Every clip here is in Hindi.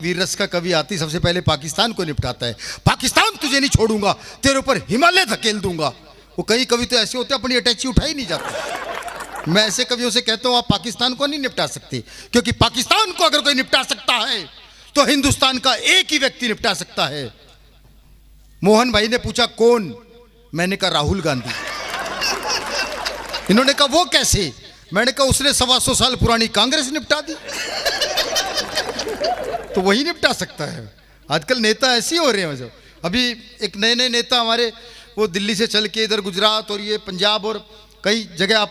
वीर रस का कवि आती सबसे पहले पाकिस्तान को निपटाता है। पाकिस्तान तुझे नहीं छोड़ूंगा, तेरे ऊपर हिमालय धकेल दूंगा। वो कई कवि तो ऐसे होते हैं अपनी अटैची उठा ही नहीं जाते। मैं ऐसे कवियों से कहता हूँ आप पाकिस्तान को नहीं निपटा सकते, क्योंकि पाकिस्तान को अगर कोई निपटा सकता है तो हिंदुस्तान का एक ही व्यक्ति निपटा सकता है। मोहन भाई ने पूछा कौन? मैंने कहा राहुल गांधी। इन्होंने कहा वो कैसे? मैंने कहा उसने 125 साल पुरानी कांग्रेस निपटा दी, तो वही निपटा सकता है। आजकल नेता ऐसे हो रहे हैं। अभी एक नए नए नेता हमारे वो दिल्ली से चल के इधर गुजरात और ये पंजाब और कई जगह आप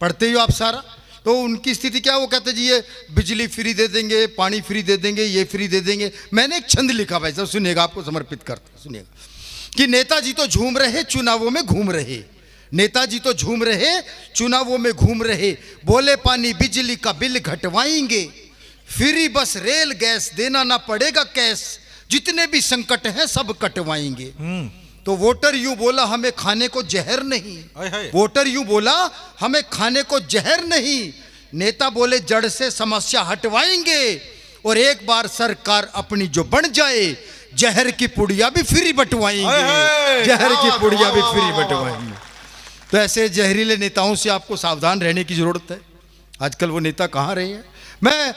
पढ़ते हो आप सारा, तो उनकी स्थिति क्या? वो कहते जी ये बिजली फ्री दे देंगे, पानी फ्री दे देंगे, ये फ्री दे देंगे। मैंने एक छंद लिखा भाई साहब, सुनिएगा, आपको समर्पित करता, सुनिएगा कि नेताजी तो झूम रहे चुनावों में घूम रहे, नेताजी तो झूम रहे चुनावों में घूम रहे, बोले पानी बिजली का बिल घटवाएंगे, फ्री बस रेल गैस देना ना पड़ेगा कैश, जितने भी संकट हैं सब कटवाएंगे। तो वोटर यूं बोला हमें खाने को जहर नहीं, वोटर यूं बोला हमें खाने को जहर नहीं, नेता बोले जड़ से समस्या हटवाएंगे, और एक बार सरकार अपनी जो बन जाए जहर की पुड़िया भी फ्री बंटवाएंगे, जहर की पुड़िया भी फ्री बंटवाएंगे। तो ऐसे जहरीले नेताओं से आपको सावधान रहने की जरूरत है। आजकल वो नेता कहाँ रहे हैं। मैं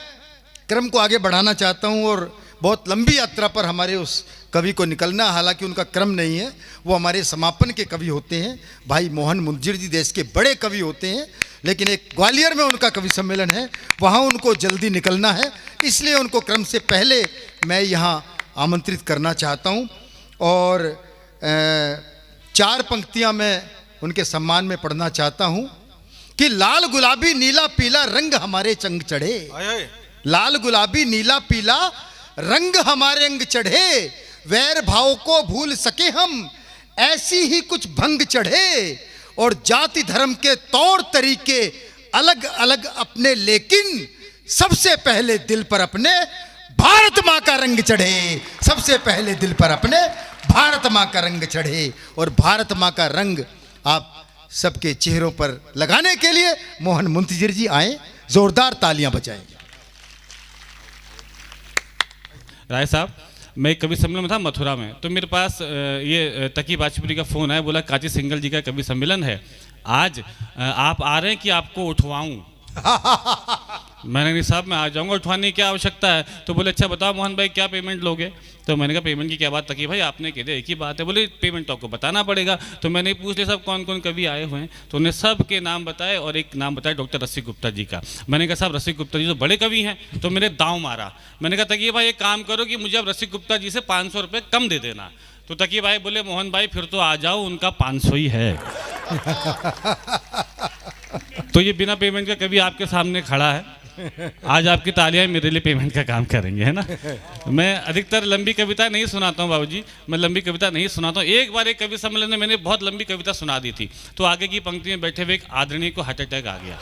क्रम को आगे बढ़ाना चाहता हूँ और बहुत लंबी यात्रा पर हमारे उस कवि को निकलना, हालांकि उनका क्रम नहीं है, वो हमारे समापन के कवि होते हैं। भाई मोहन मुंजीर जी देश के बड़े कवि होते हैं, लेकिन एक ग्वालियर में उनका कवि सम्मेलन है, वहाँ उनको जल्दी निकलना है, इसलिए उनको क्रम से पहले मैं यहाँ आमंत्रित करना चाहता हूँ। और 4 पंक्तियाँ मैं उनके सम्मान में पढ़ना चाहता हूँ कि लाल गुलाबी नीला पीला रंग हमारे चंग चढ़े, लाल गुलाबी नीला पीला रंग हमारे अंग चढ़े, वैर भाव को भूल सके हम ऐसी ही कुछ भंग चढ़े, और जाति धर्म के तौर तरीके अलग अलग अपने, लेकिन सबसे पहले दिल पर अपने भारत माँ का रंग चढ़े, सबसे पहले दिल पर अपने भारत माँ का रंग चढ़े। और भारत माँ का रंग आप सबके चेहरों पर लगाने के लिए मोहन मुंजीर जी आए, जोरदार तालियां बजाएं। राय साहब, मैं कवि सम्मेलन में था मथुरा में, तो मेरे पास ये तकी वाजपेयी का फ़ोन है, बोला काजी सिंघल जी का कवि सम्मेलन है आज, आप आ रहे हैं कि आपको उठवाऊं? मैंने कहा साहब मैं आ जाऊंगा, उठवाने की क्या आवश्यकता है? तो बोले अच्छा बताओ मोहन भाई क्या पेमेंट लोगे? तो मैंने कहा पेमेंट की क्या बात तकी भाई, आपने कह दिया एक ही बात है। बोले पेमेंट तो आपको बताना पड़ेगा। तो मैंने पूछ लिया साहब कौन कौन कवि आए हुए हैं, तो उन्हें सब के नाम बताए और एक नाम बताया डॉक्टर रसिक गुप्ता जी का। मैंने कहा साहब रसिक गुप्ता जी तो बड़े कवि हैं, तो मेरे दांव मारा। मैंने कहा तकी भाई एक काम करो कि मुझे अब रसिक गुप्ता जी से 500 रुपये कम दे देना। तो तकी भाई बोले मोहन भाई फिर तो आ जाओ, उनका 500 ही है। तो ये बिना पेमेंट का कवि आपके सामने खड़ा है, आज आपकी तालियां मेरे लिए पेमेंट का काम करेंगे, है ना। मैं अधिकतर लंबी कविता नहीं सुनाता हूँ बाबूजी, मैं लंबी कविता नहीं सुनाता हूँ। एक बार एक कवि सम्मेलन में मैंने बहुत लंबी कविता सुना दी थी, तो आगे की पंक्ति में बैठे हुए एक आदरणीय को हार्ट अटैक आ गया।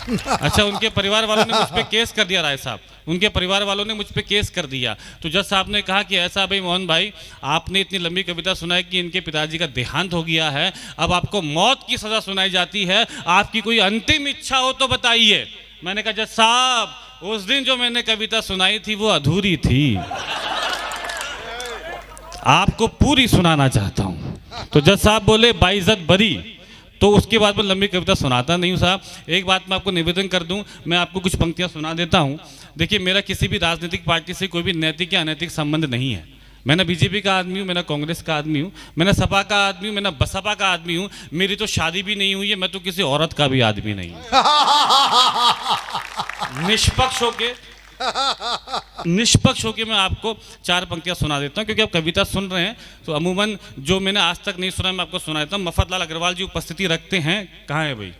अच्छा, उनके परिवार वालों ने मुझ पर केस कर दिया राय साहब, उनके परिवार वालों ने मुझ पर केस कर दिया। तो जज साहब ने कहा कि ऐसा भाई मोहन भाई आपने इतनी लंबी कविता सुनाई कि इनके पिताजी का देहांत हो गया है, अब आपको मौत की सज़ा सुनाई जाती है, आपकी कोई अंतिम इच्छा हो तो बताइए। मैंने कहा जज साहब उस दिन जो मैंने कविता सुनाई थी वो अधूरी थी, आपको पूरी सुनाना चाहता हूँ। तो जज साहब बोले बाइज्जत बरी। तो उसके बाद मैं लंबी कविता सुनाता नहीं हूँ साहब। एक बात मैं आपको निवेदन कर दूं, मैं आपको कुछ पंक्तियाँ सुना देता हूँ। देखिए मेरा किसी भी राजनीतिक पार्टी से कोई भी नैतिक या अनैतिक संबंध नहीं है। मैं ना बीजेपी का आदमी हूँ, मैं ना कांग्रेस का आदमी हूँ, मैं ना सपा का आदमी हूँ, मैं ना बसपा का आदमी हूँ, मेरी तो शादी भी नहीं हुई है, मैं तो किसी औरत का भी आदमी नहीं हूँ। निष्पक्ष होके मैं आपको 4 पंक्तियाँ सुना देता हूँ, क्योंकि आप कविता सुन रहे हैं तो अमूमन जो मैंने आज तक नहीं सुना मैं आपको सुना देता हूँ। मफतलाल अग्रवाल जी उपस्थिति रखते हैं, कहाँ है भाई,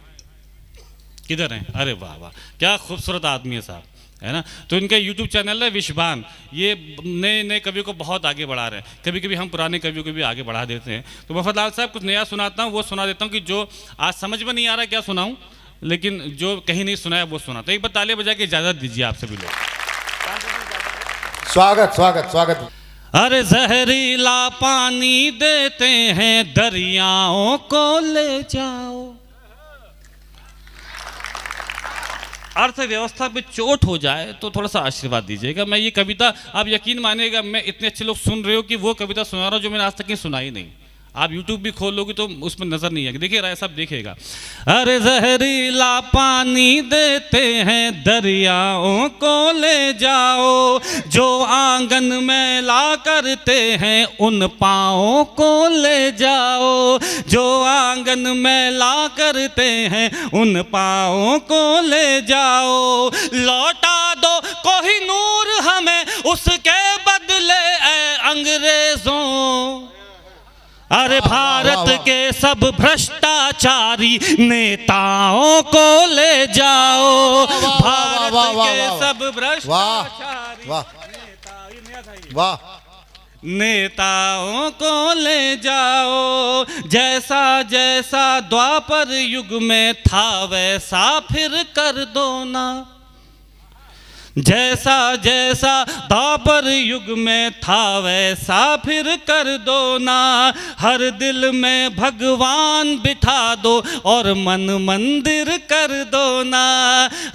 किधर हैं? अरे वाह वाह क्या खूबसूरत आदमी है साहब, है ना। तो इनका यूट्यूब चैनल है विश्वान, ये नए नए कवियों को बहुत आगे बढ़ा रहे हैं। कभी कभी हम पुराने कवियों को भी आगे बढ़ा देते हैं। तो मफतलाल साहब कुछ नया सुनाता हूँ, वो सुना देता हूँ कि जो आज समझ में नहीं आ रहा क्या सुनाऊँ, लेकिन जो कहीं नहीं सुनाया वो सुना। तो एक बार ताली बजा के इजाज़त दीजिए आप सभी लोग। स्वागत स्वागत स्वागत। अरे जहरीला पानी देते हैं दरियाओं को ले जाओ, अर्थव्यवस्था पे चोट हो जाए तो थोड़ा सा आशीर्वाद दीजिएगा। मैं ये कविता, आप यकीन मानिएगा, मैं इतने अच्छे लोग सुन रहे हो कि वो कविता सुना रहा हूँ जो मैंने आज तक कहीं सुनाई नहीं। आप YouTube भी खोल लोगे तो उसमें नजर नहीं आएगी। देखिए राय साहब देखिएगा। अरे जहरीला पानी देते हैं दरियाओं को ले जाओ, जो आंगन में ला करते हैं उन पाँवों को ले जाओ, जो आंगन में ला करते हैं उन पाँवों को ले जाओ, लौटा दो कोहिनूर हमें उसके बदले ऐ अंग्रेजों। अरे भारत के सब भ्रष्टाचारी नेताओं को ले जाओ, भारत के सब भ्रष्टाचारी नेताओं को ले जाओ, जैसा जैसा द्वापर युग में था वैसा फिर कर दो ना, जैसा जैसा द्वापर युग में था वैसा फिर कर दो ना, हर दिल में भगवान बिठा दो और मन मंदिर कर दो ना,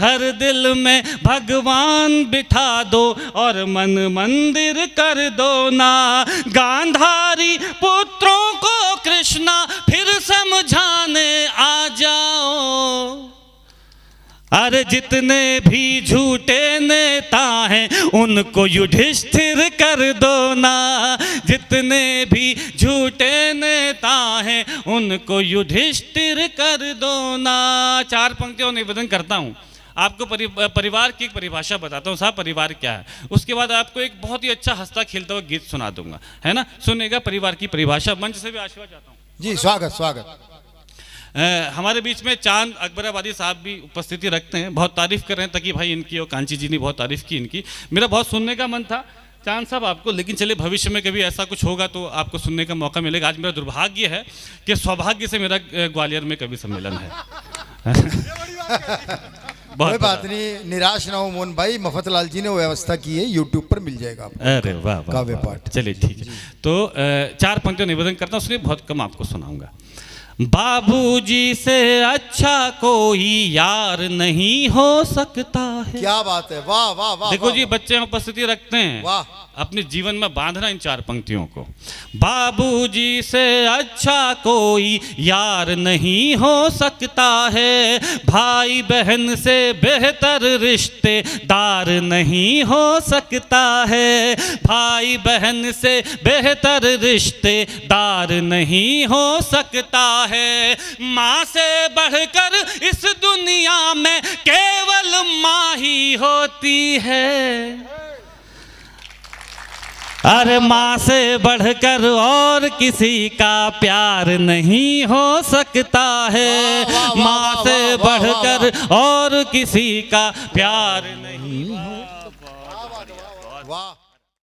हर दिल में भगवान बिठा दो और मन मंदिर कर दो ना, गांधारी पुत्रों को कृष्णा फिर समझाने आ जाओ। अरे जितने भी झूठे नेता हैं उनको युधिष्ठिर कर दो ना, जितने भी झूठे नेता हैं उनको युधिष्ठिर कर दो ना। 4 पंक्तियों निवेदन करता हूँ आपको। परिवार की एक परिभाषा बताता हूँ साहब, परिवार क्या है। उसके बाद आपको एक बहुत ही अच्छा हंसता खेलता हुआ गीत सुना दूंगा, है ना। सुनेगा परिवार की परिभाषा। मंच से भी आशीर्वाद चाहता हूँ जी। स्वागत स्वागत। हमारे बीच में चांद अकबराबादी साहब भी उपस्थिति रखते हैं, बहुत तारीफ कर रहे हैं तकी भाई इनकी और कांची जी ने बहुत तारीफ की इनकी। मेरा बहुत सुनने का मन था चांद साहब आपको, लेकिन चलिए भविष्य में कभी ऐसा कुछ होगा तो आपको सुनने का मौका मिलेगा। आज मेरा दुर्भाग्य है कि सौभाग्य से मेरा ग्वालियर में कभी सम्मेलन है। कोई बात नहीं, निराश ना हो मोहन भाई, मफतलाल जी ने वो व्यवस्था की है, यूट्यूब पर मिल जाएगा आपको। अरे वाह काव्य पाठ। चलिए ठीक है, तो 4 पंक्तियों निवेदन करता हूँ, उसलिए बहुत कम आपको सुनाऊंगा। बाबूजी से अच्छा कोई यार नहीं हो सकता है। क्या बात है, वाह वाह वाह। देखो जी बच्चे उपस्थिति रखते हैं, वाह। अपने जीवन में बांधना इन 4 पंक्तियों को। बाबूजी से अच्छा कोई यार नहीं हो सकता है, भाई बहन से बेहतर रिश्तेदार नहीं हो सकता है, भाई बहन से बेहतर रिश्तेदार नहीं हो सकता है, माँ से बढ़कर इस दुनिया में केवल माँ ही होती है। अरे माँ से बढ़कर और किसी का प्यार नहीं हो सकता है, माँ से बढ़कर और किसी का प्यार नहीं हो। वाह।